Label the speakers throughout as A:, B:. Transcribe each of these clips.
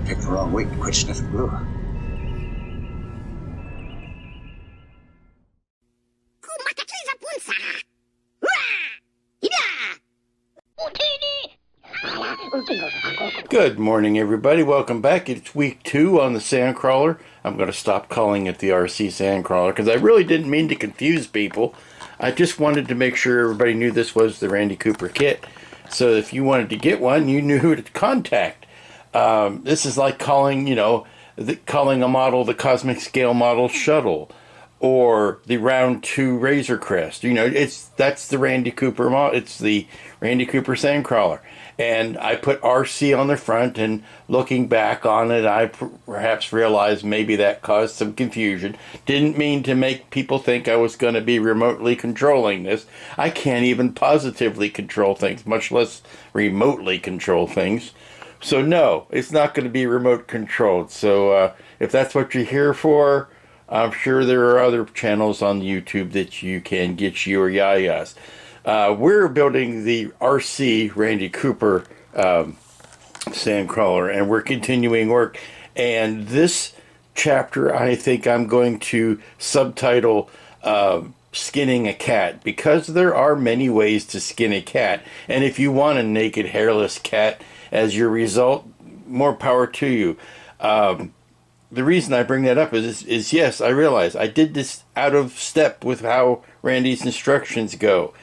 A: Picked the wrong week to quit sniffing glue.
B: Good morning, everybody. Welcome back. It's week 2 on the Sandcrawler. I'm going to stop calling it the RC Sandcrawler because I really didn't mean to confuse people. I just wanted to make sure everybody knew this was the Randy Cooper kit. So if you wanted to get one, you knew who to contact. This is like calling, calling a model the Cosmic Scale Model Shuttle or the Round 2 Razor Crest. That's the Randy Cooper model. It's the Randy Cooper Sandcrawler. And I put RC on the front, and looking back on it, I perhaps realized maybe that caused some confusion. Didn't mean to make people think I was going to be remotely controlling this. I can't even positively control things, much less remotely control things. So no, it's not going to be remote controlled. So if that's what you're here for, I'm sure there are other channels on YouTube that you can get your yayas. We're building the RC Randy Cooper Sandcrawler, and we're continuing work. And this chapter, I think I'm going to subtitle Skinning a Cat, because there are many ways to skin a cat. And if you want a naked, hairless cat as your result, more power to you. The reason I bring that up is yes, I realize I did this out of step with how Randy's instructions go.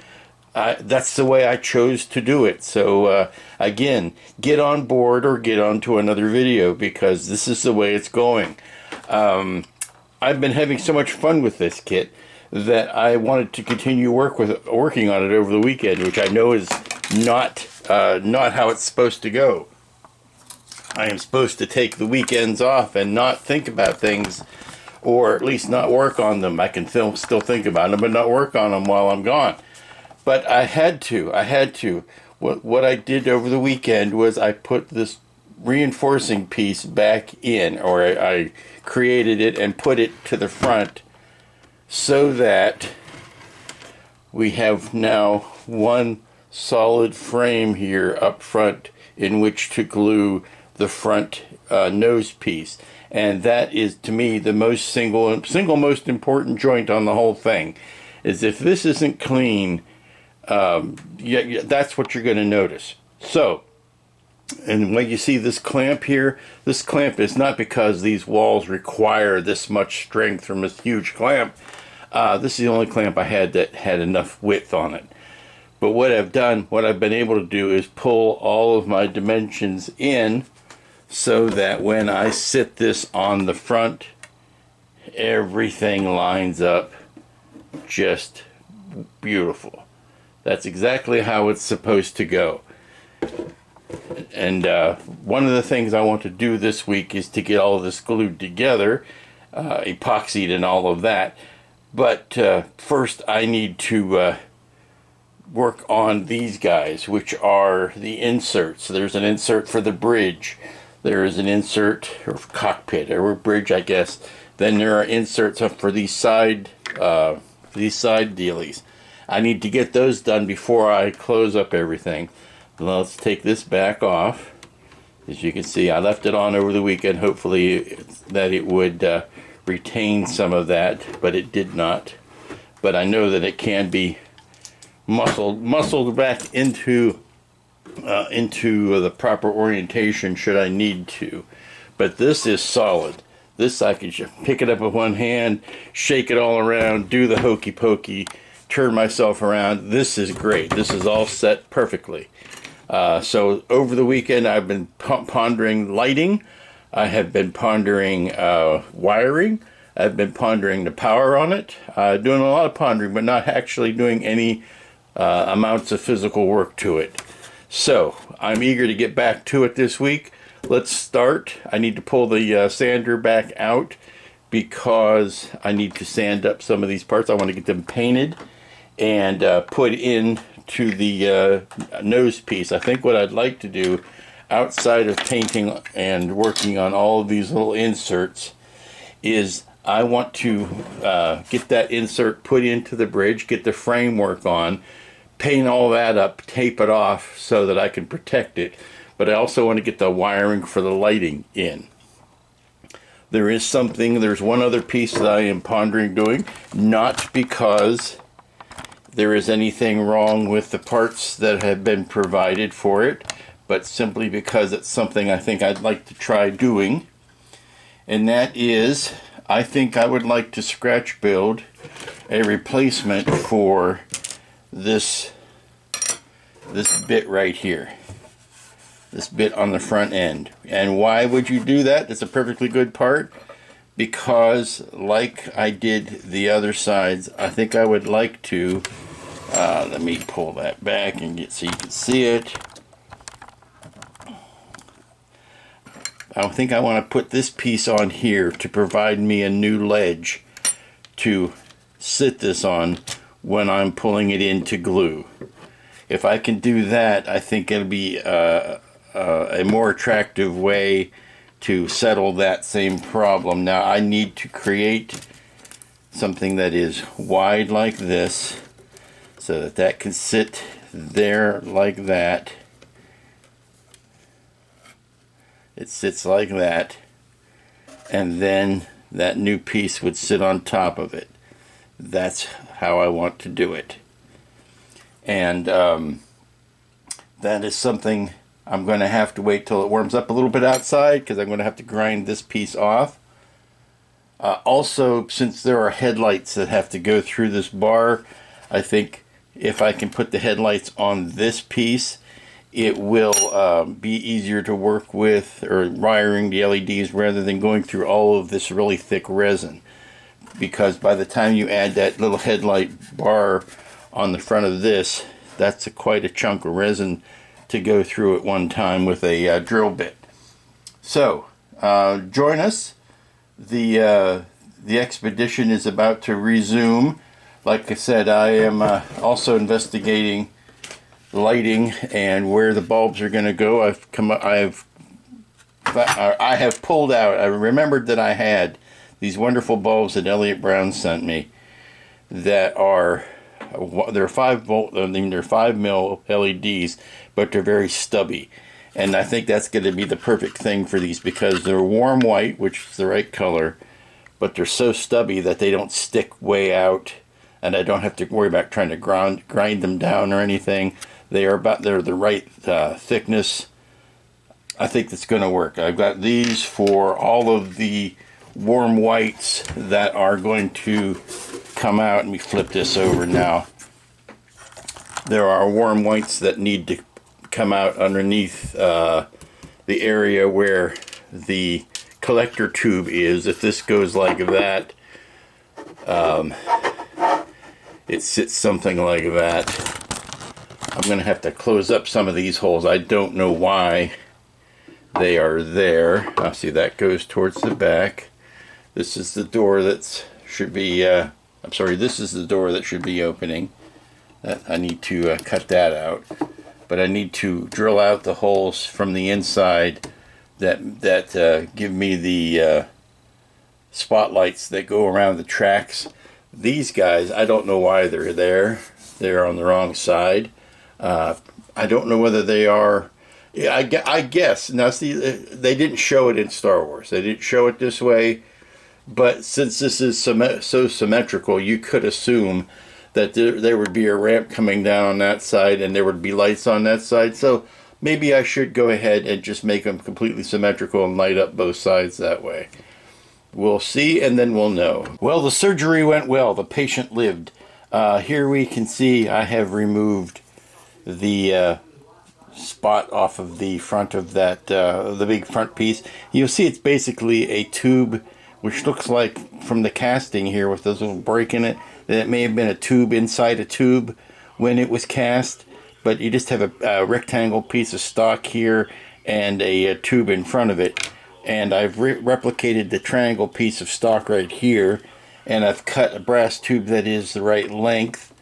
B: That's the way I chose to do it. So again, get on board or get on to another video, because this is the way it's going. I've been having so much fun with this kit that I wanted to continue working on it over the weekend, which I know is not how it's supposed to go. I am supposed to take the weekends off and not think about things, or at least not work on them. I can still think about them, but not work on them while I'm gone. But I had to. What I did over the weekend was I put this reinforcing piece back in, or I created it and put it to the front, so that we have now one solid frame here up front in which to glue the front nose piece. And that is, to me, the single most important joint on the whole thing. Is if this isn't clean, that's what you're going to notice. So, and when you see this clamp here, this clamp is not because these walls require this much strength from this huge clamp. This is the only clamp I had that had enough width on it. But what I've been able to do is pull all of my dimensions in, so that when I sit this on the front, everything lines up just beautiful. That's exactly how it's supposed to go. And one of the things I want to do this week is to get all of this glued together, epoxied and all of that. But first I need to work on these guys, which are the inserts. There's an insert for the bridge. There is an insert or cockpit or bridge, I guess. Then there are inserts for these side dealies. I need to get those done before I close up everything. Let's take this back off. As you can see, I left it on over the weekend, hopefully that it would retain some of that, but it did not. But I know that it can be muscled back into the proper orientation should I need to. But this is solid. This I can just pick it up with one hand, shake it all around, do the hokey pokey, turn myself around. This is great. This is all set perfectly. So over the weekend I've been pondering lighting. I have been pondering wiring. I've been pondering the power on it. Doing a lot of pondering, but not actually doing any amounts of physical work to it. So I'm eager to get back to it this week. Let's start. I need to pull the sander back out because I need to sand up some of these parts. I want to get them painted and put into the nose piece. I think what I'd like to do, outside of painting and working on all of these little inserts, is I want to get that insert put into the bridge, get the framework on, paint all that up, tape it off so that I can protect it. but I also want to get the wiring for the lighting in. There's one other piece that I am pondering doing, not because there is anything wrong with the parts that have been provided for it, but simply because it's something I think I'd like to try doing. And that is, I think I would like to scratch build a replacement for this bit right here. This bit on the front end. And why would you do that? It's a perfectly good part. Because, like I did the other sides, I think I would like to, let me pull that back and get so you can see it. I think I want to put this piece on here to provide me a new ledge to sit this on when I'm pulling it into glue. If I can do that, I think it'll be a more attractive way to settle that same problem. Now I need to create something that is wide like this so that that can sit there like that. It sits like that, and then that new piece would sit on top of it. That's how I want to do it. And that is something I'm going to have to wait till it warms up a little bit outside, because I'm going to have to grind this piece off. Also, since there are headlights that have to go through this bar, I think if I can put the headlights on this piece, it will be easier to work with, or wiring the LEDs, rather than going through all of this really thick resin. Because by the time you add that little headlight bar on the front of this, that's quite a chunk of resin to go through at one time with a drill bit. So, join us. The expedition is about to resume. Like I said, I am also investigating lighting and where the bulbs are going to go. I have pulled out. I remembered that I had these wonderful bulbs that Elliot Brown sent me that are they're 5 volt. I mean, they're 5 mil LEDs, but they're very stubby. And I think that's going to be the perfect thing for these, because they're warm white, which is the right color, but they're so stubby that they don't stick way out, and I don't have to worry about trying to grind them down or anything. They're the right thickness. I think that's going to work. I've got these for all of the warm whites that are going to come out. Let me flip this over now. There are warm whites that need to come out underneath the area where the collector tube is. If this goes like that, it sits something like that. I'm going to have to close up some of these holes. I don't know why they are there. I'll see that goes towards the back. This is the door that should be, I'm sorry, this is the door that should be opening. I need to cut that out. But I need to drill out the holes from the inside that give me the spotlights that go around the tracks. These guys, I don't know why they're there. They're on the wrong side. I don't know whether they are. I guess. Now, see, they didn't show it in Star Wars. They didn't show it this way. But since this is so symmetrical, you could assume that there would be a ramp coming down on that side, and there would be lights on that side. So maybe I should go ahead and just make them completely symmetrical and light up both sides that way. We'll see, and then we'll know. Well, the surgery went well. The patient lived. Here we can see I have removed the spot off of the front of that, the big front piece. You'll see it's basically a tube, which looks like, from the casting here with this little break in it, that it may have been a tube inside a tube when it was cast. But you just have a rectangle piece of stock here and a tube in front of it. And I've replicated the triangle piece of stock right here, and I've cut a brass tube that is the right length.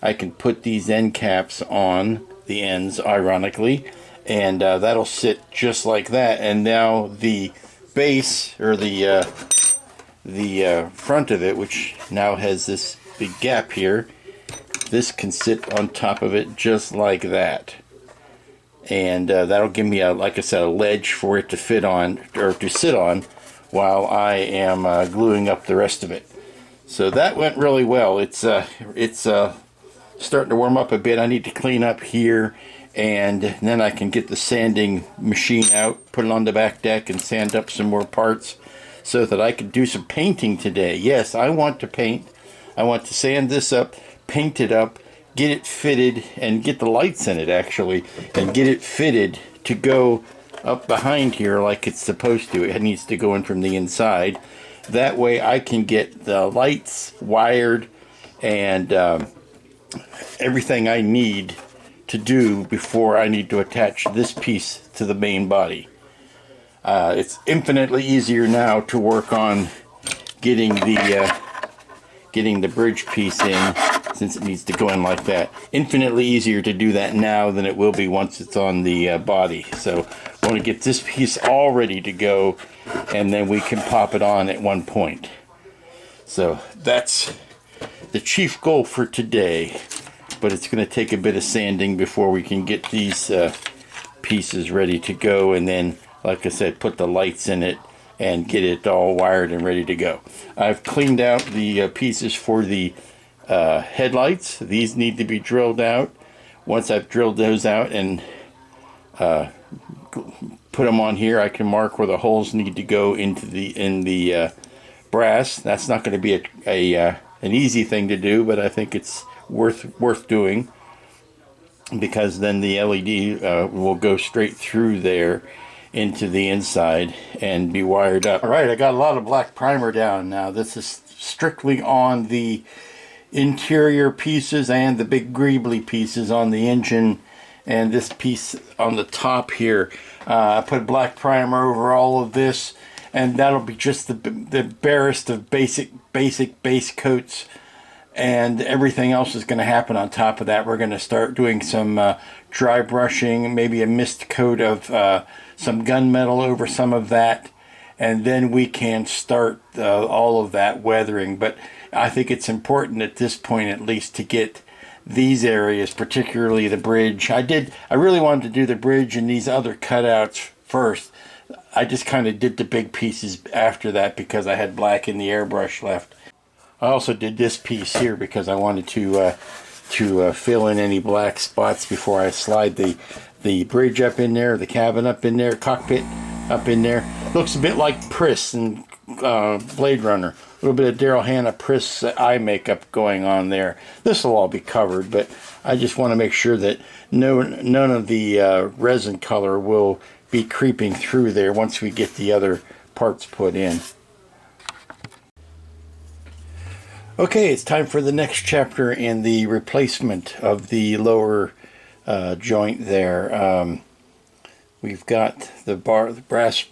B: I can put these end caps on the ends, ironically, and that'll sit just like that. And now the base, or the front of it, which now has this big gap here, this can sit on top of it just like that. and that'll give me, like I said, a ledge for it to fit on, or to sit on, while I am gluing up the rest of it. So that went really well. It's starting to warm up a bit. I need to clean up here, and then I can get the sanding machine out, put it on the back deck, and sand up some more parts so that I can do some painting today. Yes, I want to paint. I want to sand this up, paint it up, get it fitted, and get the lights in it actually, and get it fitted to go up behind here like it's supposed to. It needs to go in from the inside. That way I can get the lights wired and everything I need to do before I need to attach this piece to the main body. It's infinitely easier now to work on getting the bridge piece in, since it needs to go in like that. Infinitely easier to do that now than it will be once it's on the body. So I want to get this piece all ready to go, and then we can pop it on at one point. So that's the chief goal for today, but it's going to take a bit of sanding before we can get these pieces ready to go, and then, like I said, put the lights in it and get it all wired and ready to go. I've cleaned out the pieces for the headlights. These need to be drilled out. Once I've drilled those out and put them on here, I can mark where the holes need to go into the brass. That's not going to be an easy thing to do, but I think it's worth doing, because then the LED will go straight through there into the inside and be wired up. Alright, I got a lot of black primer down now. This is strictly on the interior pieces and the big greebly pieces on the engine, and this piece on the top here. I put black primer over all of this, and that'll be just the barest of basic base coats, and everything else is going to happen on top of that. We're going to start doing some dry brushing, maybe a mist coat of some gunmetal over some of that, and then we can start all of that weathering. But I think it's important at this point, at least, to get these areas, particularly the bridge. I really wanted to do the bridge and these other cutouts first. I just kind of did the big pieces after that because I had black in the airbrush left. I also did this piece here because I wanted to fill in any black spots before I slide the bridge up in there, the cabin up in there, cockpit up in there. Looks a bit like Priss and Blade Runner. A little bit of Daryl Hannah Priss eye makeup going on there. This will all be covered, but I just want to make sure that none of the resin color will be creeping through there once we get the other parts put in. Okay, it's time for the next chapter in the replacement of the lower joint there. We've got the brass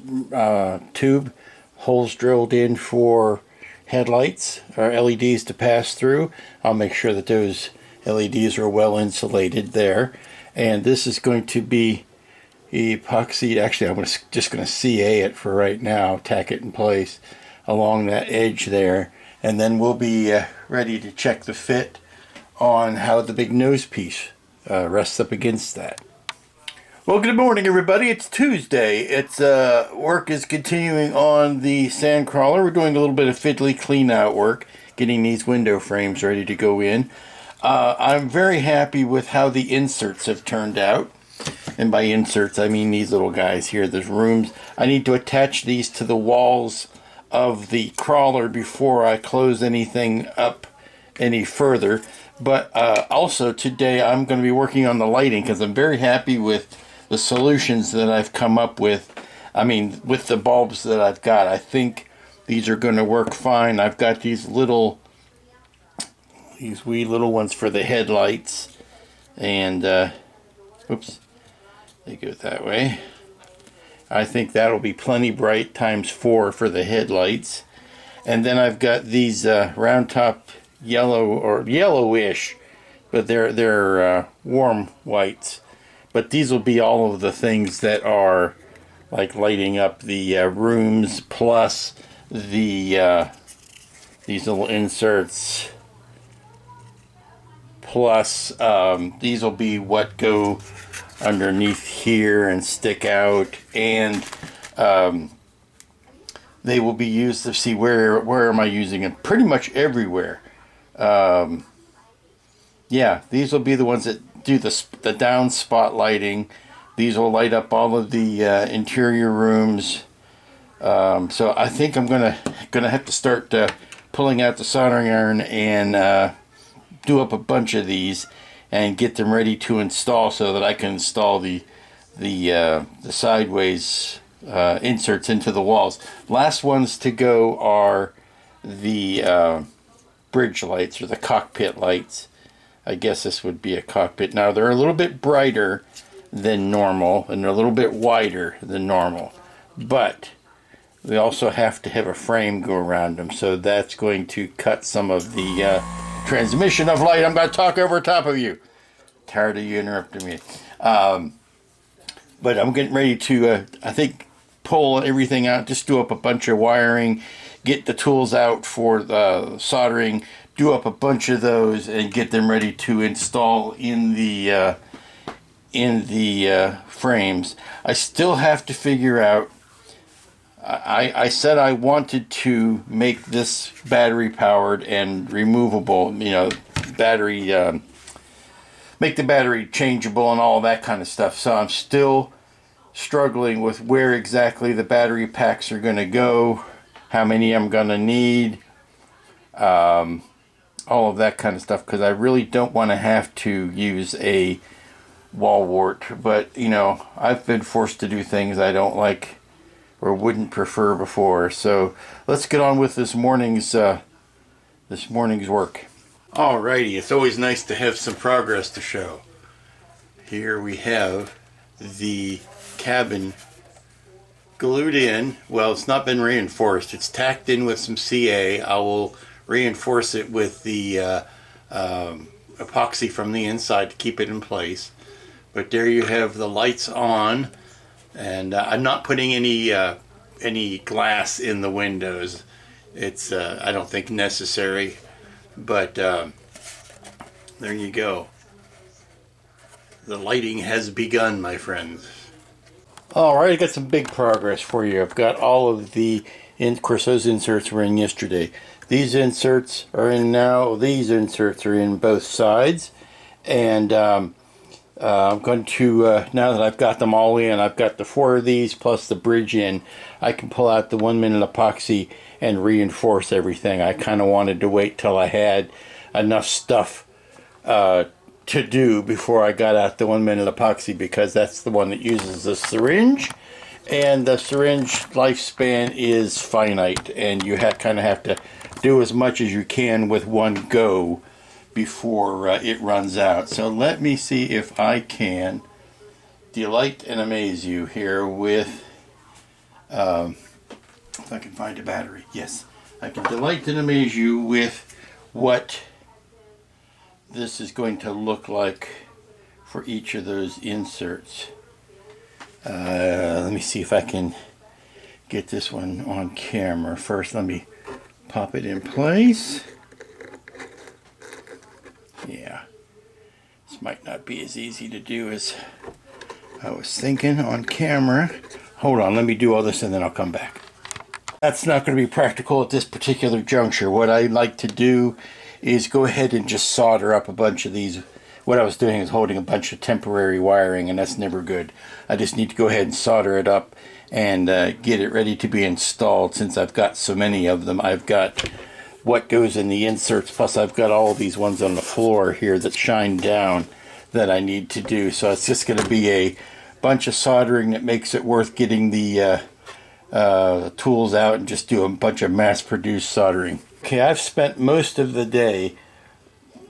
B: tube holes drilled in for headlights or LEDs to pass through. I'll make sure that those LEDs are well insulated there. And this is going to be epoxy. Actually, I'm just going to CA it for right now, tack it in place along that edge there. And then we'll be ready to check the fit on how the big nose piece rests up against that. Well, good morning, everybody. It's Tuesday. It's work is continuing on the Sandcrawler. We're doing a little bit of fiddly clean out work, getting these window frames ready to go in. I'm very happy with how the inserts have turned out. And by inserts, I mean these little guys here. There's rooms. I need to attach these to the walls of the crawler before I close anything up any further. But also today I'm going to be working on the lighting, because I'm very happy with the solutions that I've come up with. I mean, with the bulbs that I've got, I think these are going to work fine. I've got these wee little ones for the headlights, and oops, they go that way. I think that'll be plenty bright, ×4 for the headlights. And then I've got these round top yellow, or yellowish, but they're warm whites. But these will be all of the things that are like lighting up the rooms, plus the these little inserts, plus these will be what go underneath here and stick out, and they will be used to see where am I using it? Pretty much everywhere. Yeah, these will be the ones that do the down spotlighting. These will light up all of the interior rooms. So I think I'm gonna have to start pulling out the soldering iron and do up a bunch of these and get them ready to install, so that I can install the sideways inserts into the walls. Last ones to go are the bridge lights, or the cockpit lights. I guess this would be a cockpit. Now they're a little bit brighter than normal, and they're a little bit wider than normal, but we also have to have a frame go around them, so that's going to cut some of the transmission of light. I'm going to talk over top of you. Tired of you interrupting me. But I'm getting ready to, I think, pull everything out, just do up a bunch of wiring, get the tools out for the soldering, do up a bunch of those, and get them ready to install in the frames. I still have to figure out, I said I wanted to make this battery powered and removable, you know, battery, make the battery changeable and all that kind of stuff. So I'm still struggling with where exactly the battery packs are going to go, how many I'm going to need, all of that kind of stuff, because I really don't want to have to use a wall wart. But, you know, I've been forced to do things I don't like or wouldn't prefer before. So let's get on with this morning's work. Alrighty, it's always nice to have some progress to show. Here we have the cabin glued in. Well, it's not been reinforced. It's tacked in with some CA. I will reinforce it with the epoxy from the inside to keep it in place. But there you have the lights on, and I'm not putting any glass in the windows. It's I don't think necessary, but there you go. The lighting has begun, my friends. Alright, I got some big progress for you. I've got all of the, of course those inserts were in yesterday. These inserts are in now. These inserts are in both sides. And I'm going to, now that I've got them all in, I've got the 4 of these plus the bridge in, I can pull out the 1-minute epoxy and reinforce everything. I kind of wanted to wait till I had enough stuff to do before I got out the 1-minute epoxy, because that's the one that uses the syringe, and the syringe lifespan is finite, and you kind of have to do as much as you can with one go before it runs out. So let me see if I can delight and amaze you here with if I can find a battery. Yes, I can delight and amaze you with what this is going to look like for each of those inserts. Let me see if I can get this one on camera. First, let me pop it in place. Yeah, this might not be as easy to do as I was thinking on camera. Hold on, let me do all this and then I'll come back. That's not going to be practical at this particular juncture. What I like to do is go ahead and just solder up a bunch of these. What I was doing is holding a bunch of temporary wiring, and that's never good. I just need to go ahead and solder it up and get it ready to be installed. Since I've got so many of them, I've got what goes in the inserts, plus I've got all these ones on the floor here that shine down that I need to do. So it's just going to be a bunch of soldering that makes it worth getting the tools out and just do a bunch of mass-produced soldering. Okay, I've spent most of the day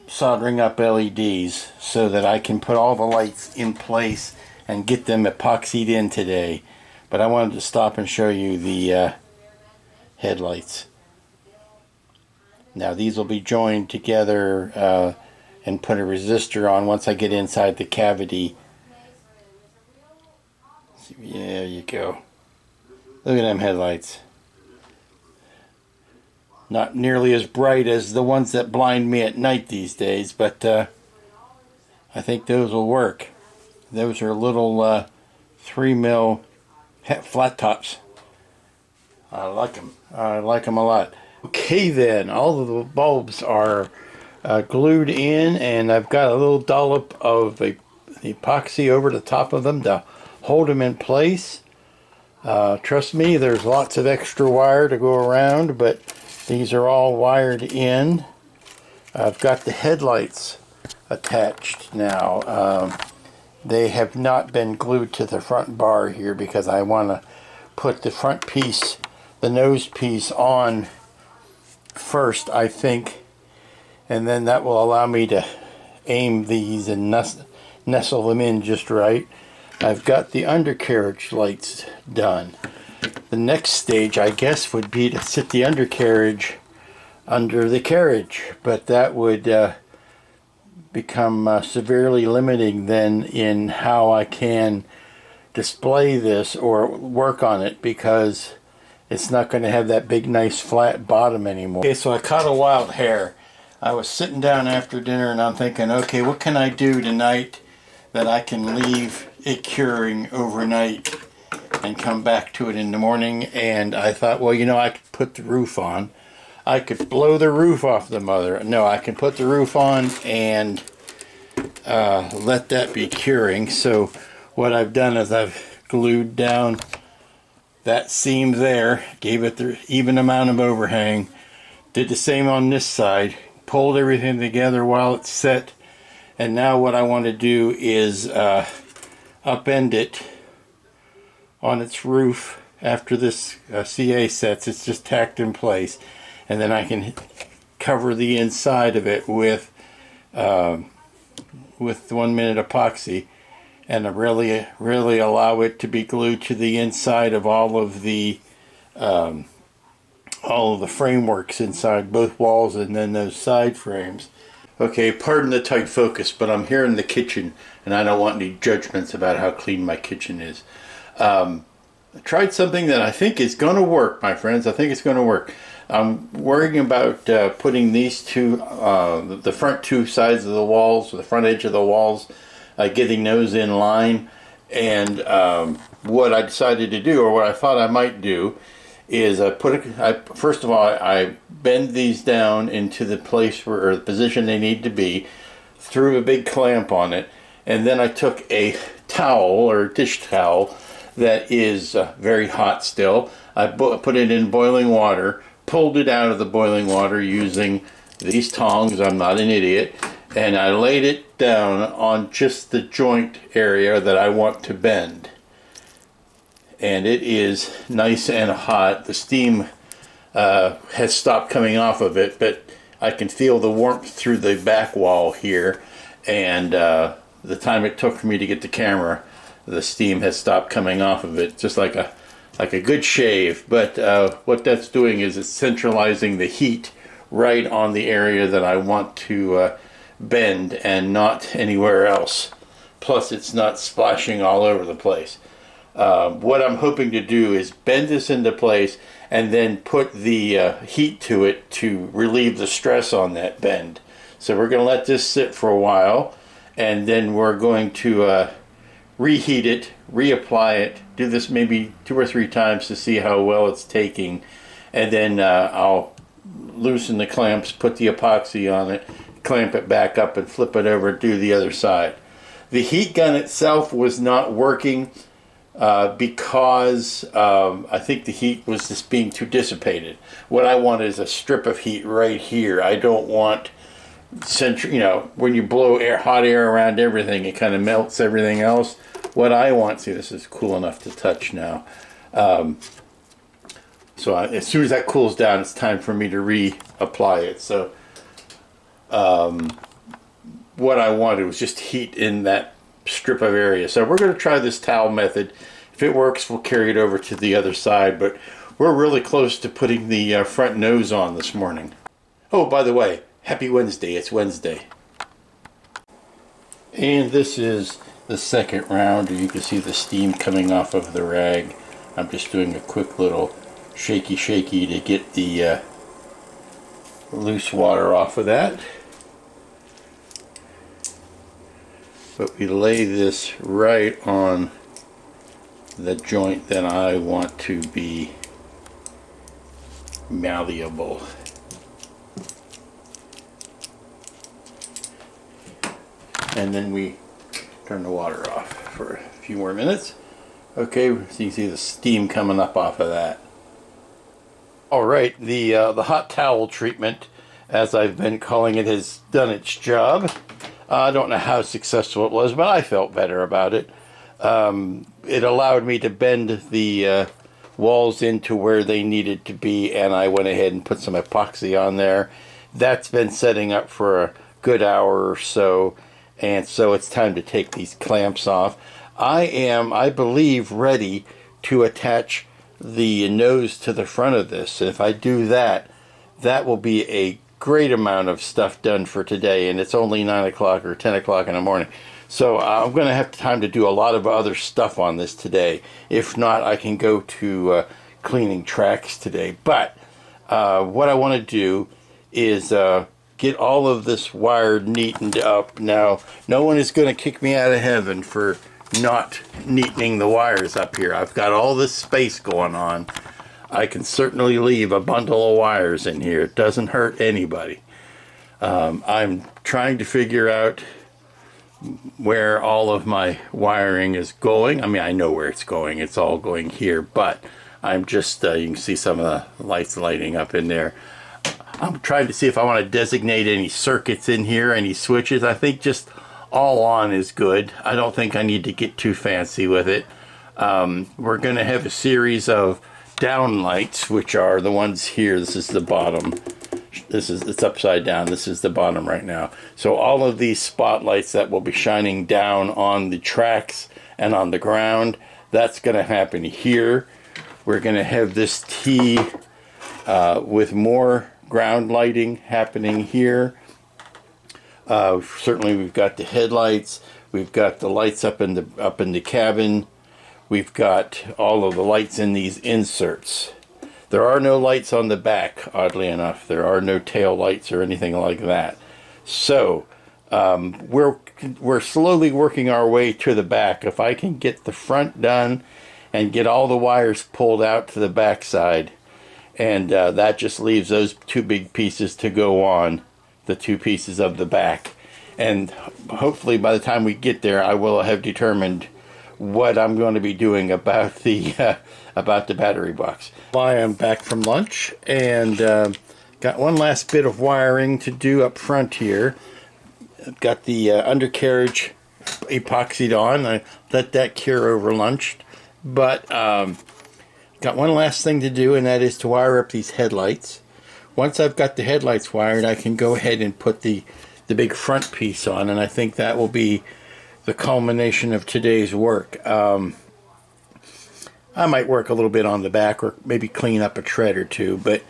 B: soldering up LEDs so that I can put all the lights in place and get them epoxied in today. But I wanted to stop and show you the headlights. Now these will be joined together and put a resistor on once I get inside the cavity. There you go. Look at them headlights. Not nearly as bright as the ones that blind me at night these days, but I think those will work. Those are little 3 mil flat tops. I like them. I like them a lot. Okay then, all of the bulbs are glued in, and I've got a little dollop of the epoxy over the top of them to hold them in place. Trust me, there's lots of extra wire to go around, but these are all wired in. I've got the headlights attached now. They have not been glued to the front bar here because I want to put the front piece, the nose piece, on first, I think, and then that will allow me to aim these and nestle them in just right. I've got the undercarriage lights done. The next stage, I guess, would be to sit the undercarriage under the carriage, but that would become severely limiting then in how I can display this or work on it, because it's not going to have that big nice flat bottom anymore. Okay, so I caught a wild hair. I was sitting down after dinner and I'm thinking, okay, what can I do tonight that I can leave it curing overnight and come back to it in the morning? And I thought, well, you know, I could put the roof on. I could blow the roof off the mother. No, I can put the roof on and let that be curing. So what I've done is I've glued down that seam there, gave it the even amount of overhang, did the same on this side, pulled everything together while it's set, and now what I want to do is upend it on its roof. After this CA sets, it's just tacked in place, and then I can cover the inside of it with 1 minute epoxy, and really allow it to be glued to the inside of all of the frameworks inside both walls and then those side frames. Okay, pardon the tight focus, but I'm here in the kitchen and I don't want any judgments about how clean my kitchen is. I tried something that I think is going to work, my friends. I think it's going to work. I'm worrying about putting these two, the front two sides of the walls, the front edge of the walls, getting those in line. And what I decided to do, or what I thought I might do, is first of all, I bend these down into the place where, or the position they need to be, threw a big clamp on it, and then I took a towel or dish towel that is very hot still. I put it in boiling water, pulled it out of the boiling water using these tongs. I'm not an idiot. And I laid it down on just the joint area that I want to bend. And it is nice and hot. The steam has stopped coming off of it, but I can feel the warmth through the back wall here. And the time it took for me to get the camera, the steam has stopped coming off of it, just like a good shave. But what that's doing is it's centralizing the heat right on the area that I want to bend and not anywhere else. Plus it's not splashing all over the place. What I'm hoping to do is bend this into place and then put the heat to it to relieve the stress on that bend. So we're going to let this sit for a while, and then we're going to reheat it, reapply it, do this maybe 2 or 3 times to see how well it's taking, and then I'll loosen the clamps, put the epoxy on it, clamp it back up and flip it over, do the other side. The heat gun itself was not working because I think the heat was just being too dissipated. What I want is a strip of heat right here. I don't want when you blow hot air around everything, it kind of melts everything else. What I want, see, this is cool enough to touch now. So as soon as that cools down, it's time for me to reapply it. So what I wanted was just heat in that strip of area. So we're going to try this towel method. If it works, we'll carry it over to the other side, but we're really close to putting the front nose on this morning. Oh, by the way, happy Wednesday. It's Wednesday. And this is the second round. You can see the steam coming off of the rag. I'm just doing a quick little shaky to get the loose water off of that. but we lay this right on the joint that I want to be malleable. And then we turn the water off for a few more minutes. Okay, so you see the steam coming up off of that. Alright, the hot towel treatment, as I've been calling it, has done its job. I don't know how successful it was, but I felt better about it. It allowed me to bend the walls into where they needed to be, and I went ahead and put some epoxy on there. That's been setting up for a good hour or so, and so it's time to take these clamps off. I am, I believe, ready to attach the nose to the front of this. If I do that, that will be a great amount of stuff done for today, and it's only 9 o'clock or 10 o'clock in the morning. So I'm going to have time to do a lot of other stuff on this today. If not, I can go to cleaning tracks today. But what I want to do is get all of this wire neatened up. Now, no one is going to kick me out of heaven for not neatening the wires up here. I've got all this space going on. I can certainly leave a bundle of wires in here. It doesn't hurt anybody. I'm trying to figure out where all of my wiring is going. I mean, I know where it's going. It's all going here, but I'm just, you can see some of the lights lighting up in there. I'm trying to see if I want to designate any circuits in here, any switches. I think just all on is good. I don't think I need to get too fancy with it. We're going to have a series of down lights, which are the ones here. This is the bottom. It's upside down. This is the bottom right now. So all of these spotlights that will be shining down on the tracks and on the ground, that's going to happen here. We're going to have this T with more ground lighting happening here. Certainly we've got the headlights, we've got the lights up in the cabin, we've got all of the lights in these inserts. There are no lights on the back, oddly enough. There are no tail lights or anything like that. So we're slowly working our way to the back. If I can get the front done and get all the wires pulled out to the back side, and that just leaves those two big pieces to go on, the two pieces of the back. And hopefully by the time we get there, I will have determined what I'm going to be doing about the battery box. I am back from lunch and got one last bit of wiring to do up front here. I've got the undercarriage epoxied on. I let that cure over lunch, but got one last thing to do, and that is to wire up these headlights. Once I've got the headlights wired, I can go ahead and put the big front piece on, and I think that will be the culmination of today's work. I might work a little bit on the back, or maybe clean up a tread or two, but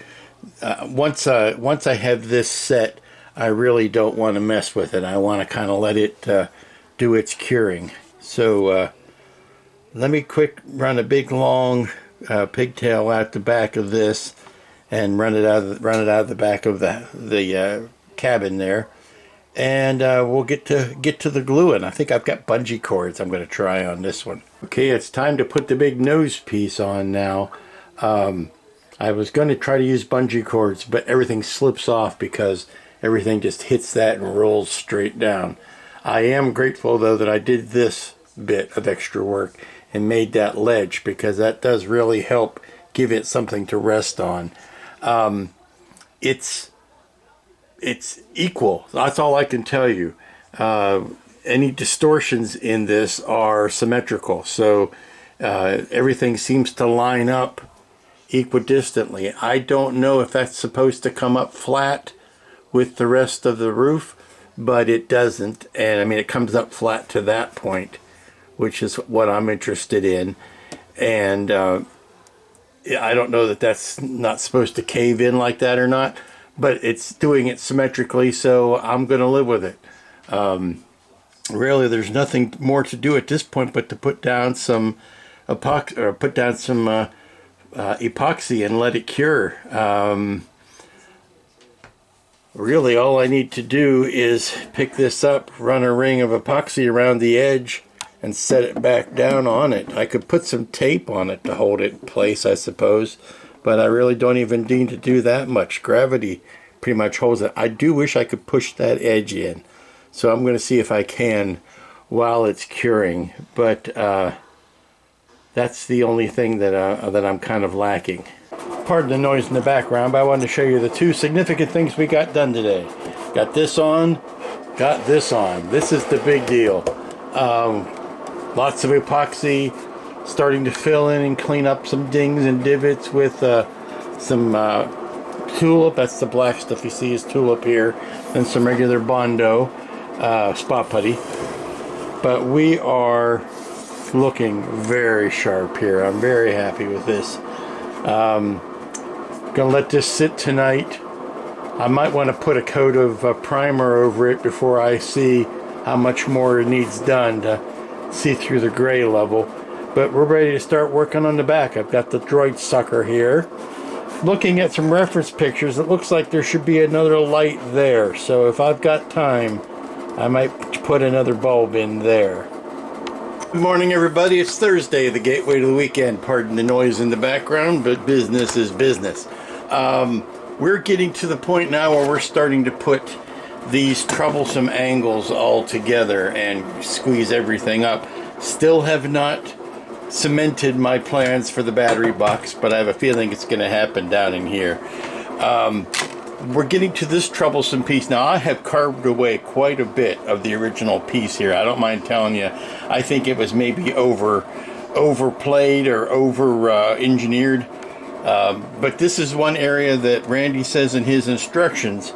B: once I have this set, I really don't want to mess with it. I want to kind of let it do its curing. So let me quick run a big long pigtail out the back of this and run it out of the back of the cabin there, and we'll get to the gluing. I think I've got bungee cords I'm going to try on this one. Okay, it's time to put the big nose piece on now. I was going to try to use bungee cords, but everything slips off because everything just hits that and rolls straight down. I am grateful though that I did this bit of extra work and made that ledge, because that does really help give it something to rest on. It's equal. That's all I can tell you. Any distortions in this are symmetrical, so everything seems to line up equidistantly. I don't know if that's supposed to come up flat with the rest of the roof, but it doesn't. And I mean, it comes up flat to that point, which is what I'm interested in. And I don't know that that's not supposed to cave in like that or not, but it's doing it symmetrically, so I'm going to live with it. Really, there's nothing more to do at this point but to put down some epoxy, or put down some epoxy and let it cure. really all I need to do is pick this up, run a ring of epoxy around the edge, and set it back down on it. I could put some tape on it to hold it in place, I suppose, but I really don't even need to do that much. Gravity pretty much holds it. I do wish I could push that edge in, so I'm going to see if I can while it's curing, but that's the only thing that I'm kind of lacking. Pardon the noise in the background, but I wanted to show you the two significant things we got done today. Got this on, got this on. This is the big deal. Lots of epoxy, starting to fill in and clean up some dings and divots with some tulip. That's the black stuff you see is tulip here, and some regular Bondo spot putty. But we are looking very sharp here. I'm very happy with this. Gonna let this sit tonight. I might want to put a coat of primer over it before I see how much more it needs done to see through the gray level. But we're ready to start working on the back. I've got the droid sucker here. Looking at some reference pictures, it looks like there should be another light there. So if I've got time, I might put another bulb in there. Good morning, everybody. It's Thursday, the gateway to the weekend. Pardon the noise in the background, but business is business. We're getting to the point now where we're starting to put these troublesome angles all together and squeeze everything up. Still have not cemented my plans for the battery box, but I have a feeling it's going to happen down in here. We're getting to this troublesome piece. Now, I have carved away quite a bit of the original piece here. I don't mind telling you, I think it was maybe overplayed or over-engineered. But this is one area that Randy says in his instructions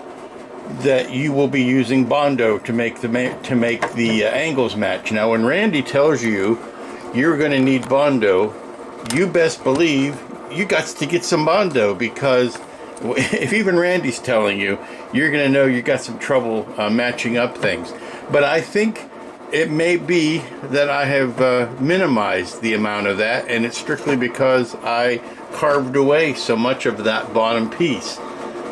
B: that you will be using Bondo to make the angles match. Now, when Randy tells you you're going to need Bondo, you best believe you got to get some Bondo, because if even Randy's telling you, you're going to know you got some trouble matching up things. But I think it may be that I have minimized the amount of that, and it's strictly because I carved away so much of that bottom piece.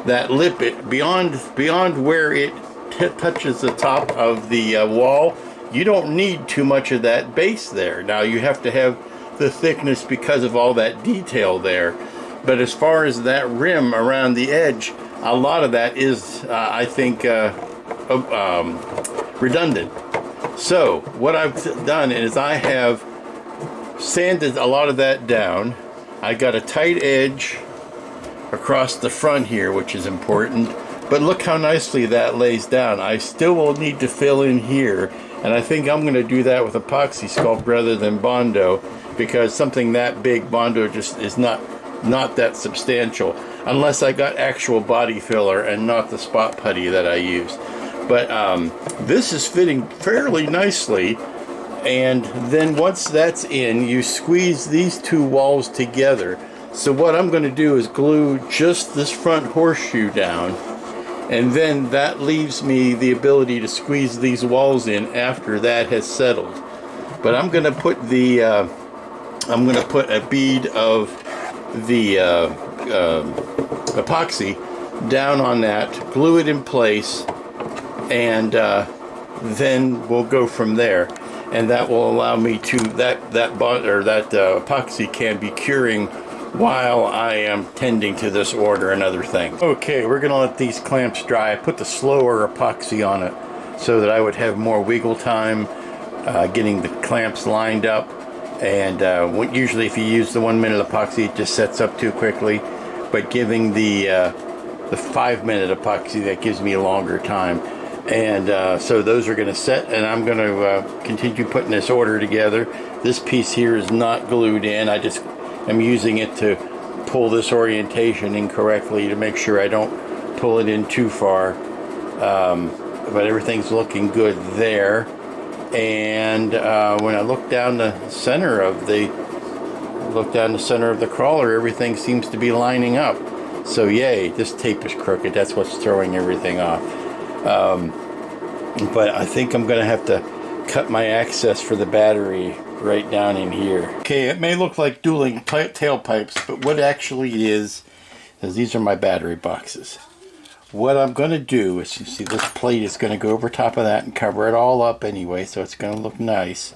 B: That lip, beyond where it touches the top of the wall, you don't need too much of that base there. Now, you have to have the thickness because of all that detail there. But as far as that rim around the edge, a lot of that is, I think, redundant. So what I've done is I have sanded a lot of that down. I got a tight edge across the front here, which is important. But look how nicely that lays down. I still will need to fill in here, and I think I'm going to do that with epoxy sculpt rather than Bondo, because something that big, Bondo just is not that substantial, unless I got actual body filler and not the spot putty that I use. But this is fitting fairly nicely, and then once that's in, you squeeze these two walls together. So what I'm going to do is glue just this front horseshoe down, and then that leaves me the ability to squeeze these walls in after that has settled. But I'm going to put a bead of the epoxy down on that, glue it in place, and then we'll go from there. And that will allow me to that epoxy can be curing while I am tending to this order and other things. Okay, we're gonna let these clamps dry. I put the slower epoxy on it so that I would have more wiggle time getting the clamps lined up. And usually if you use the 1 minute epoxy, it just sets up too quickly. But giving the 5 minute epoxy, that gives me a longer time. And so those are going to set, and I'm going to continue putting this order together. This piece here is not glued in. I just am using it to pull this orientation in correctly to make sure I don't pull it in too far. But everything's looking good there. And when I look down the center of the crawler, everything seems to be lining up. So yay, this tape is crooked. That's what's throwing everything off. But I think I'm going to have to cut my access for the battery right down in here. Okay, it may look like dueling tailpipes, but what actually it is these are my battery boxes. what I'm going to do is, you see this plate is going to go over top of that and cover it all up anyway, so it's going to look nice.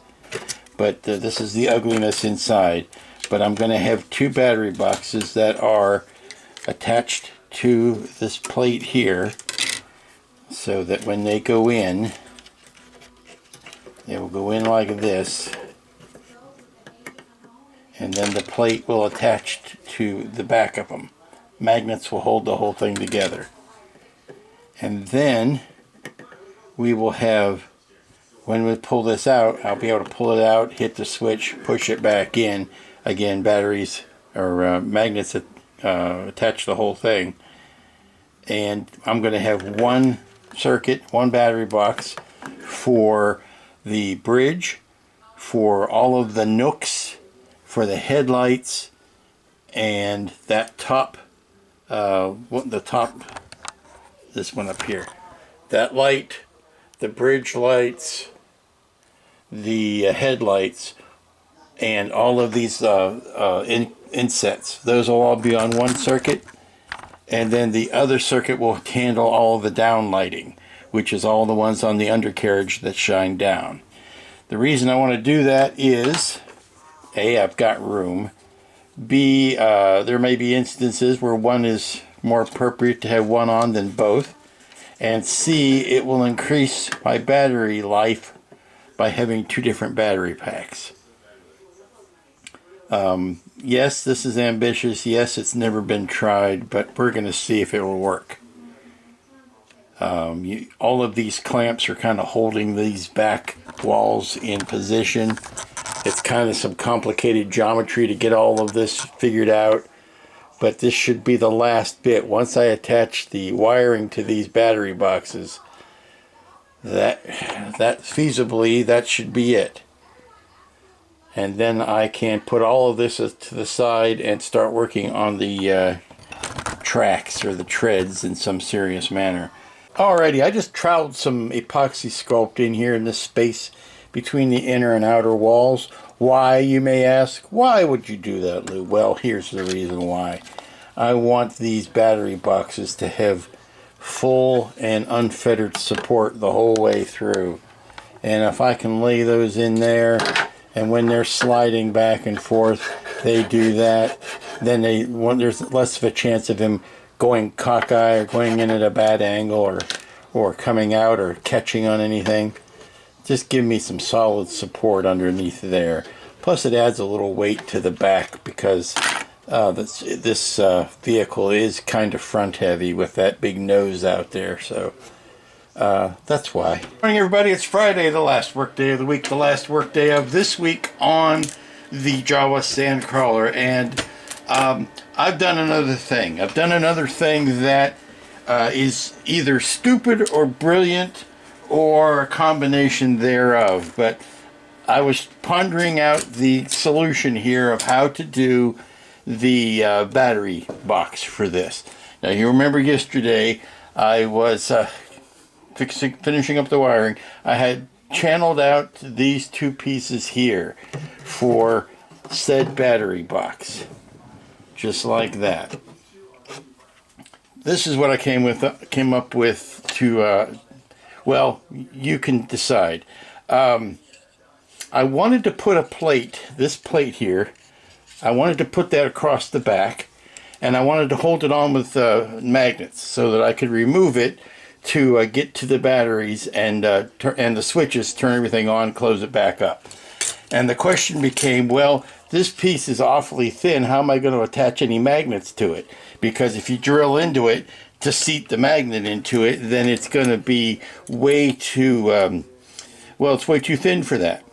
B: But this is the ugliness inside. But I'm going to have 2 battery boxes that are attached to this plate here, so that when they go in, they will go in like this, and then the plate will attach to the back of them. Magnets will hold the whole thing together. And then we will have, when we pull this out, I'll be able to pull it out, hit the switch, push it back in. Again, batteries or magnets that attach the whole thing. And I'm going to have one circuit, one battery box for the bridge, for all of the nooks, for the headlights, and that top, this one up here, that light, the bridge lights, the headlights, and all of these insets. Those will all be on one circuit, and then the other circuit will handle all of the down lighting, which is all the ones on the undercarriage that shine down. The reason I want to do that is, A, I've got room. B, there may be instances where one is more appropriate to have one on than both. And C, it will increase my battery life by having 2 different battery packs. Yes, this is ambitious. Yes, it's never been tried, but we're going to see if it will work. All of these clamps are kind of holding these back walls in position. It's kind of some complicated geometry to get all of this figured out, but this should be the last bit. Once I attach the wiring to these battery boxes, that feasibly, that should be it. And then I can put all of this to the side and start working on the tracks or the treads in some serious manner. Alrighty, I just troweled some epoxy sculpt in here in this space between the inner and outer walls. Why, you may ask? Why would you do that, Lou? Well, here's the reason why. I want these battery boxes to have full and unfettered support the whole way through. And if I can lay those in there, and when they're sliding back and forth, they do that, then there's less of a chance of him going cockeye or going in at a bad angle or coming out or catching on anything. Just give me some solid support underneath there. Plus it adds a little weight to the back because this vehicle is kind of front heavy with that big nose out there. So that's why. Good morning, everybody. It's Friday, the last work day of the week, the last work day of this week on the Jawa Sandcrawler. And I've done another thing. I've done another thing that is either stupid or brilliant or a combination thereof. But I was pondering out the solution here of how to do the battery box for this. Now, you remember yesterday I was finishing up the wiring. I had channeled out these 2 pieces here for said battery box. Just like that. This is what I came up with to, well, you can decide. I wanted to put a plate, this plate here, I wanted to put that across the back, and I wanted to hold it on with magnets so that I could remove it to get to the batteries and the switches, turn everything on, close it back up. And the question became, well, this piece is awfully thin. How am I going to attach any magnets to it? Because if you drill into it to seat the magnet into it, then it's going to be way too, well, it's way too thin for that.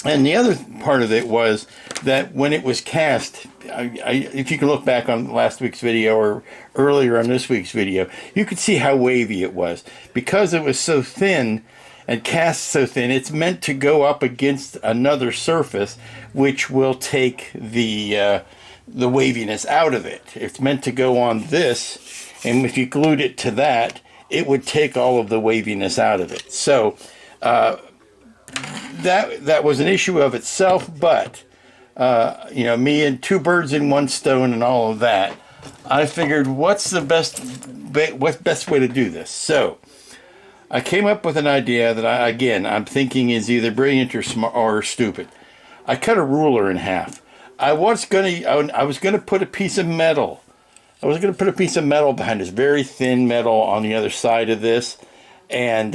B: And the other part of it was that when it was cast, if you can look back on last week's video or earlier on this week's video, you could see how wavy it was. Because it was so thin and cast so thin, it's meant to go up against another surface, which will take the waviness out of it. It's meant to go on this, and if you glued it to that, it would take all of the waviness out of it. So that was an issue of itself, but you know, me and 2 birds in 1 stone and all of that, I figured, what's the best way to do this? So I came up with an idea that I'm thinking is either brilliant or smart or stupid. I cut a ruler in half. I was gonna put a piece of metal. I was gonna put a piece of metal behind this very thin metal on the other side of this, and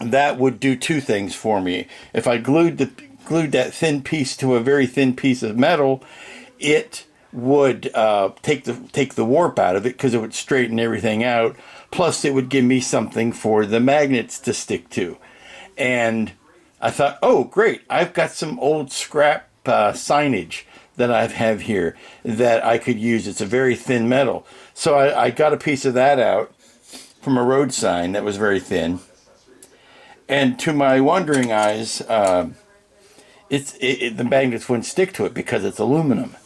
B: that would do two things for me. If I glued that thin piece to a very thin piece of metal, it would take the warp out of it because it would straighten everything out. Plus, it would give me something for the magnets to stick to. And I thought, oh, great! I've got some old scrap signage that I have here that I could use. It's a very thin metal, so I got a piece of that out from a road sign that was very thin. And to my wondering eyes, the magnets wouldn't stick to it because it's aluminum.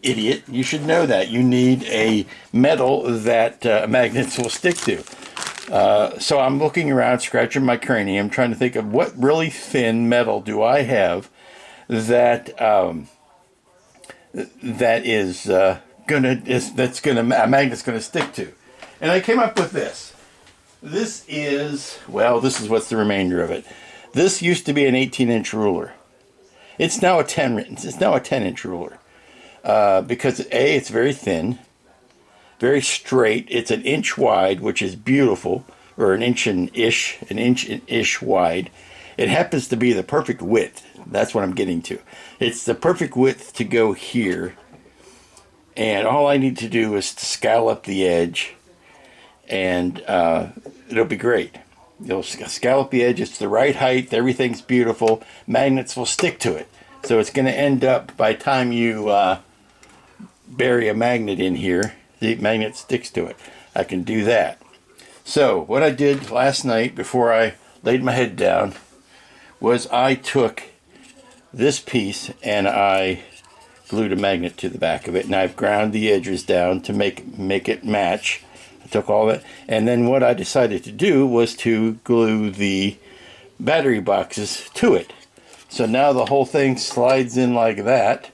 B: Idiot, you should know that. You need a metal that magnets will stick to. So I'm looking around, scratching my cranium, trying to think of what really thin metal do I have that a magnet's gonna stick to. And I came up with this. This is what's the remainder of it. This used to be an 18-inch ruler. It's now a 10-inch ruler. Because A, it's very thin, very straight. It's an inch wide, which is beautiful, or an inch and ish wide. It happens to be the perfect width. That's what I'm getting to. It's the perfect width to go here, and all I need to do is to scallop the edge, and it'll be great. You'll scallop the edge. It's the right height. Everything's beautiful. Magnets will stick to it. So it's going to end up, by the time you bury a magnet in here, the magnet sticks to it. I can do that. So what I did last night before I laid my head down was I took this piece and I glued a magnet to the back of it, and I've ground the edges down to make it match. I took all that, and then what I decided to do was to glue the battery boxes to it. So now the whole thing slides in like that,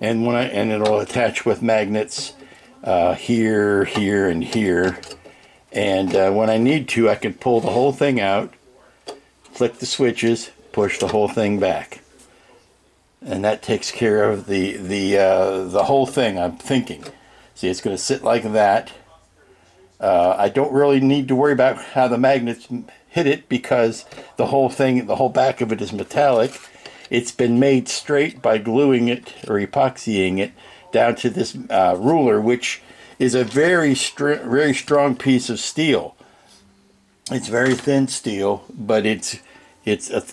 B: and it'll attach with magnets here, here, and here. And when I need to, I can pull the whole thing out, flick the switches, push the whole thing back, and that takes care of the whole thing. I'm thinking. See, it's going to sit like that. I don't really need to worry about how the magnets hit it because the whole back of it is metallic. It's been made straight by gluing it or epoxying it down to this ruler, which is a very strong piece of steel. It's very thin steel, but it's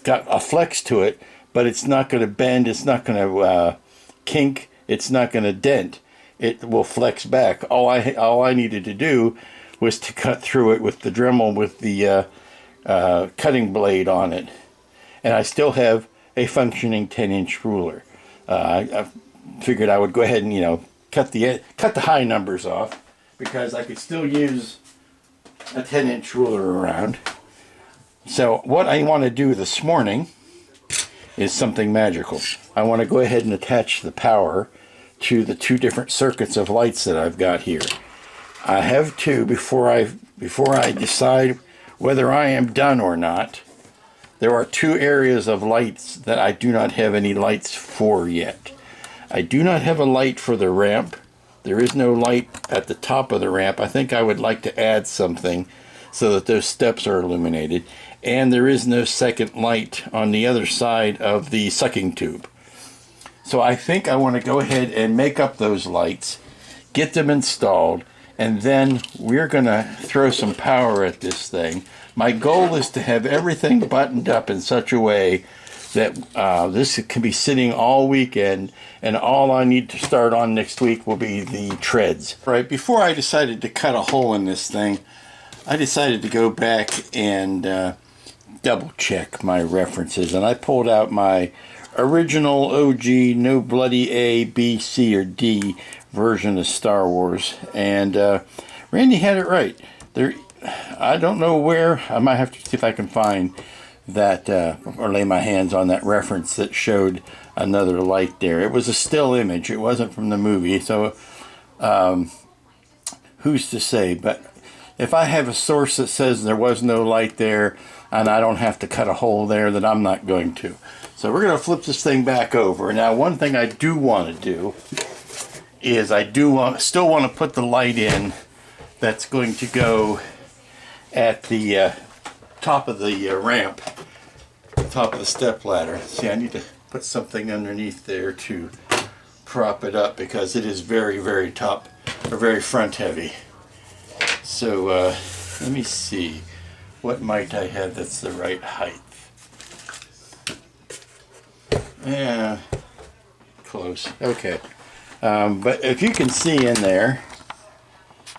B: got a flex to it, but it's not going to bend, it's not going to kink, it's not going to dent. It will flex back. All I needed to do was to cut through it with the Dremel with the cutting blade on it, and I still have a functioning 10-inch ruler. I figured I would go ahead and cut the high numbers off because I could still use a 10-inch ruler around. So what I want to do this morning is something magical. I want to go ahead and attach the power to the two different circuits of lights that I've got here. I have to, before I decide whether I am done or not, there are two areas of lights that I do not have any lights for yet. I do not have a light for the ramp. There is no light at the top of the ramp. I think I would like to add something so that those steps are illuminated. And there is no second light on the other side of the sucking tube. So I think I want to go ahead and make up those lights, get them installed, and then we're going to throw some power at this thing. My goal is to have everything buttoned up in such a way that this can be sitting all weekend, and all I need to start on next week will be the treads. Right before I decided to cut a hole in this thing, I decided to go back and double check my references, and I pulled out my original OG no bloody A, B, C, or D version of Star Wars, and Randy had it right. I don't know where. I might have to see if I can find that or lay my hands on that reference that showed another light there. It was a still image. It wasn't from the movie, so who's to say? But if I have a source that says there was no light there and I don't have to cut a hole there, then I'm not going to. So we're going to flip this thing back over. Now, one thing I do want to do is still want to put the light in that's going to go at the top of the ramp, top of the step ladder. See, I need to put something underneath there to prop it up because it is very, very top or very front heavy. So let me see, what might I have that's the right height? Yeah, close. Okay. But if you can see in there,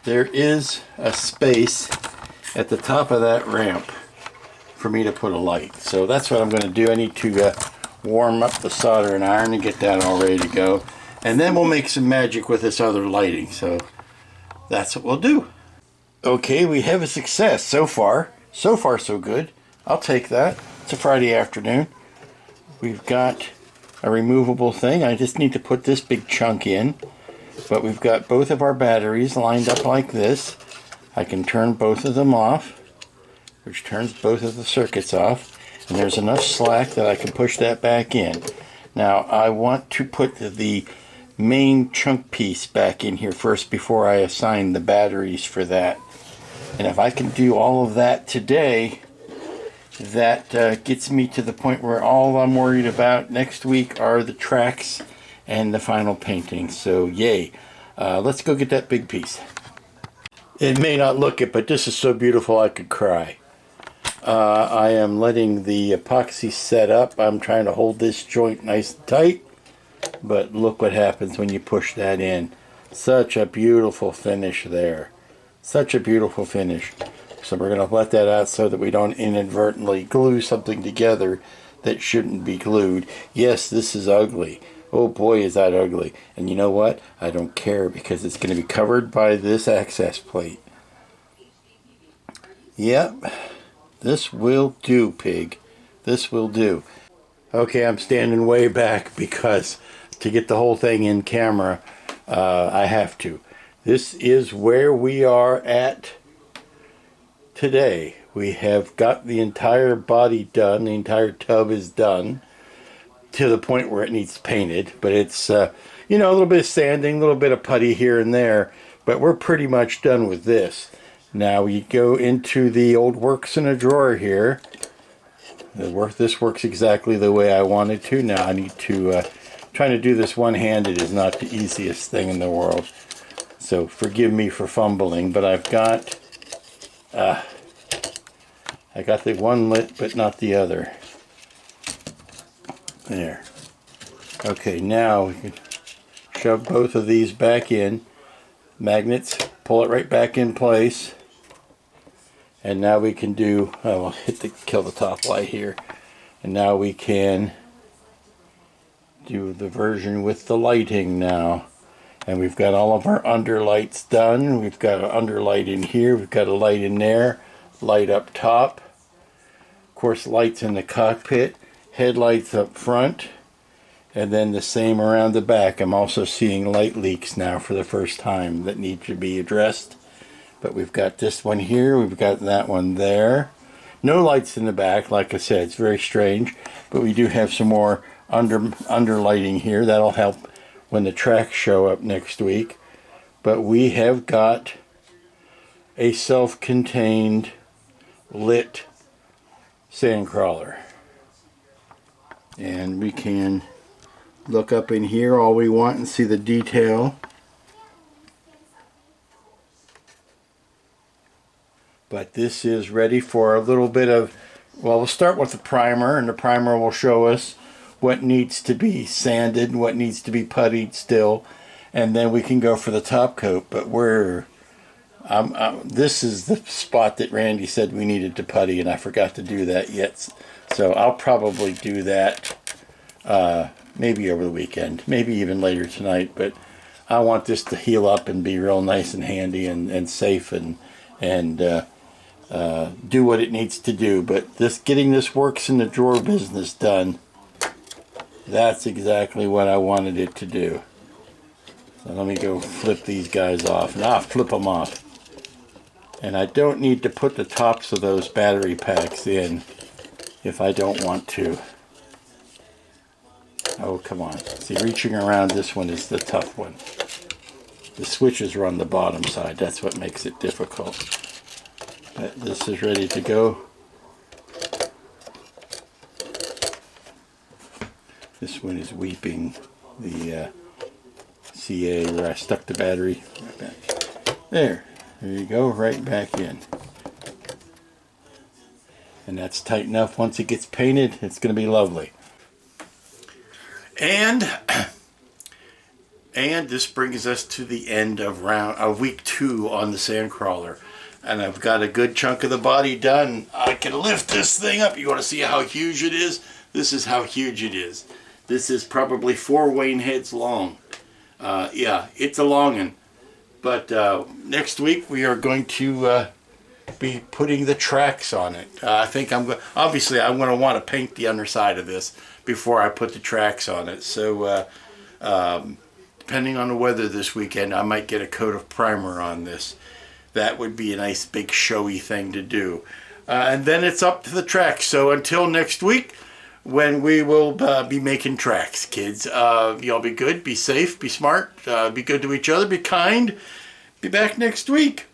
B: there is a space at the top of that ramp for me to put a light. So that's what I'm going to do. I need to warm up the soldering iron and get that all ready to go. And then we'll make some magic with this other lighting. So that's what we'll do. Okay, we have a success so far. So far, so good. I'll take that. It's a Friday afternoon. We've got a removable thing. I just need to put this big chunk in. But we've got both of our batteries lined up like this. I can turn both of them off, which turns both of the circuits off. And there's enough slack that I can push that back in. Now, I want to put the main chunk piece back in here first before I assign the batteries for that. And if I can do all of that today, that gets me to the point where all I'm worried about next week are the tracks and the final painting. So yay. Let's go get that big piece. It may not look it, but this is so beautiful I could cry. I am letting the epoxy set up. I'm trying to hold this joint nice and tight, but look what happens when you push that in. Such a beautiful finish there. Such a beautiful finish. So we're going to let that out so that we don't inadvertently glue something together that shouldn't be glued. Yes, this is ugly. Oh boy, is that ugly. And you know what? I don't care because it's going to be covered by this access plate. Yep. This will do, pig. This will do. Okay, I'm standing way back because to get the whole thing in camera, I have to. This is where we are at today. We have got the entire body done. The entire tub is done to the point where it needs painted. But it's, you know, a little bit of sanding, a little bit of putty here and there. But we're pretty much done with this. Now we go into the old works in a drawer here. This works exactly the way I wanted to. Now I need to, trying to do this one-handed is not the easiest thing in the world. So forgive me for fumbling, but I got the one lit, but not the other. There. Okay, now we can shove both of these back in. Magnets, pull it right back in place. And now we can do, oh, I'll kill the top light here. And now we can do the version with the lighting now. And we've got all of our underlights done. We've got an underlight in here. We've got a light in there. Light up top. Of course, lights in the cockpit. Headlights up front. And then the same around the back. I'm also seeing light leaks now for the first time that need to be addressed. But we've got this one here. We've got that one there. No lights in the back. Like I said, it's very strange. But we do have some more underlighting here. That'll help when the tracks show up next week. But we have got a self-contained lit Sandcrawler. And we can look up in here all we want and see the detail. But this is ready for a little bit of, well, we'll start with the primer, and the primer will show us what needs to be sanded and what needs to be puttied still, and then we can go for the top coat. But this is the spot that Randy said we needed to putty, and I forgot to do that yet. So I'll probably do that maybe over the weekend, maybe even later tonight. But I want this to heal up and be real nice and handy and safe and do what it needs to do. But getting this works in the drawer business done, that's exactly what I wanted it to do. So let me go flip these guys off. Now flip them off. And I don't need to put the tops of those battery packs in if I don't want to. Oh, come on. See, reaching around this one is the tough one. The switches are on the bottom side. That's what makes it difficult. But this is ready to go. This one is weeping the CA where I stuck the battery. Right back. There you go, right back in. And that's tight enough. Once it gets painted, it's going to be lovely. And this brings us to the end of week 2 on the Sandcrawler. And I've got a good chunk of the body done. I can lift this thing up. You want to see how huge it is? This is how huge it is. This is probably 4 Wayne heads long. Yeah, it's a long one. But next week we are going to be putting the tracks on it. I think obviously I'm going to want to paint the underside of this before I put the tracks on it. So depending on the weather this weekend, I might get a coat of primer on this. That would be a nice big showy thing to do. And then it's up to the tracks. So until next week, when we will be making tracks, kids. Y'all be good, be safe, be smart, be good to each other, be kind. Be back next week.